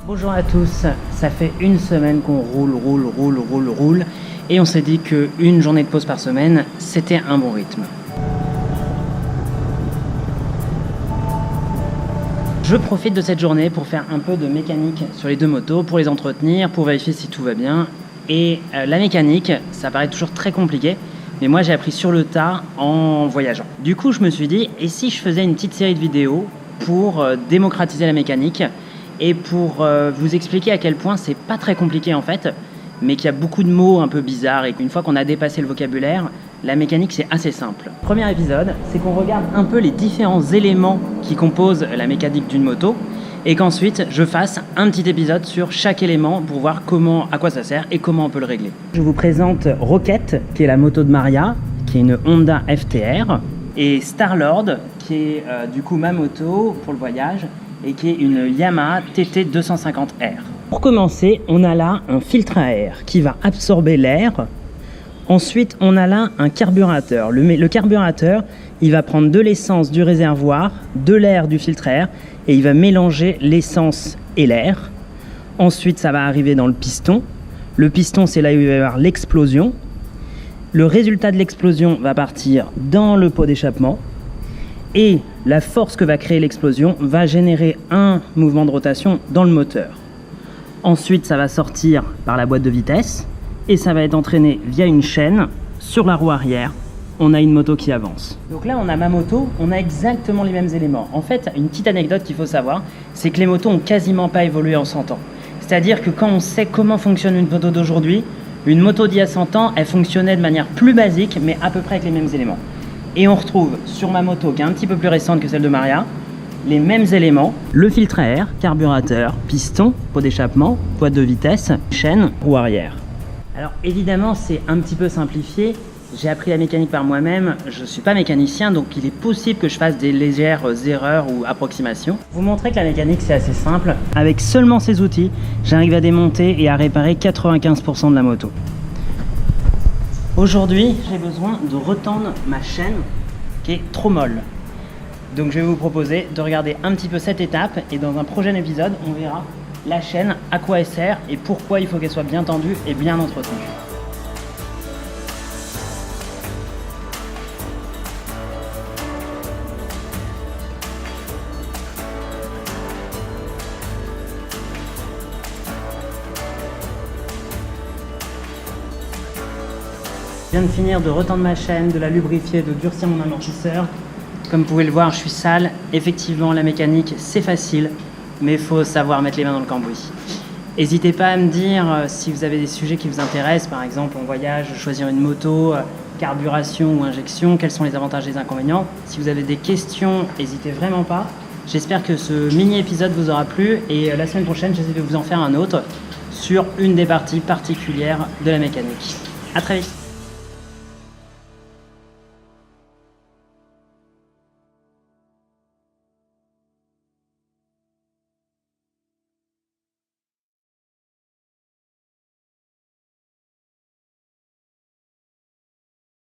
Bonjour à tous, ça fait une semaine qu'on roule et on s'est dit qu'une journée de pause par semaine, c'était un bon rythme. Je profite de cette journée pour faire un peu de mécanique sur les deux motos, pour les entretenir, pour vérifier si tout va bien. Et la mécanique, ça paraît toujours très compliqué, mais moi j'ai appris sur le tas en voyageant. Du coup je me suis dit, et si je faisais une petite série de vidéos pour démocratiser la mécanique et pour vous expliquer à quel point c'est pas très compliqué en fait, mais qu'il y a beaucoup de mots un peu bizarres et qu'une fois qu'on a dépassé le vocabulaire, la mécanique c'est assez simple. Premier épisode, c'est qu'on regarde un peu les différents éléments qui composent la mécanique d'une moto et qu'ensuite je fasse un petit épisode sur chaque élément pour voir à quoi ça sert et comment on peut le régler. Je vous présente Rocket, qui est la moto de Maria, qui est une Honda FTR, et Starlord, qui est du coup ma moto pour le voyage et qui est une Yamaha TT 250R. Pour commencer, on a là un filtre à air qui va absorber l'air. Ensuite, on a là un carburateur. Le carburateur, il va prendre de l'essence du réservoir, de l'air du filtre à air, et il va mélanger l'essence et l'air. Ensuite, ça va arriver dans le piston. Le piston, c'est là où il va y avoir l'explosion. Le résultat de l'explosion va partir dans le pot d'échappement. Et la force que va créer l'explosion va générer un mouvement de rotation dans le moteur. Ensuite, ça va sortir par la boîte de vitesse et ça va être entraîné via une chaîne sur la roue arrière. On a une moto qui avance. Donc là, on a ma moto, on a exactement les mêmes éléments. En fait, une petite anecdote qu'il faut savoir, c'est que les motos ont quasiment pas évolué en 100 ans. C'est-à-dire que quand on sait comment fonctionne une moto d'aujourd'hui, une moto d'il y a 100 ans, elle fonctionnait de manière plus basique, mais à peu près avec les mêmes éléments. Et on retrouve sur ma moto, qui est un petit peu plus récente que celle de Maria, les mêmes éléments, le filtre à air, carburateur, piston, pot d'échappement, boîte de vitesse, chaîne, roue arrière. Alors évidemment c'est un petit peu simplifié, j'ai appris la mécanique par moi-même, je ne suis pas mécanicien donc il est possible que je fasse des légères erreurs ou approximations. Vous montrer que la mécanique c'est assez simple, avec seulement ces outils, j'arrive à démonter et à réparer 95% de la moto. Aujourd'hui j'ai besoin de retendre ma chaîne qui est trop molle. Donc je vais vous proposer de regarder un petit peu cette étape et dans un prochain épisode, on verra la chaîne, à quoi elle sert et pourquoi il faut qu'elle soit bien tendue et bien entretenue. Je viens de finir de retendre ma chaîne, de la lubrifier, de durcir mon amortisseur. Comme vous pouvez le voir, je suis sale. Effectivement, la mécanique, c'est facile, mais il faut savoir mettre les mains dans le cambouis. N'hésitez pas à me dire si vous avez des sujets qui vous intéressent, par exemple en voyage, choisir une moto, carburation ou injection, quels sont les avantages et les inconvénients. Si vous avez des questions, n'hésitez vraiment pas. J'espère que ce mini-épisode vous aura plu et la semaine prochaine, j'essaie de vous en faire un autre sur une des parties particulières de la mécanique. À très vite.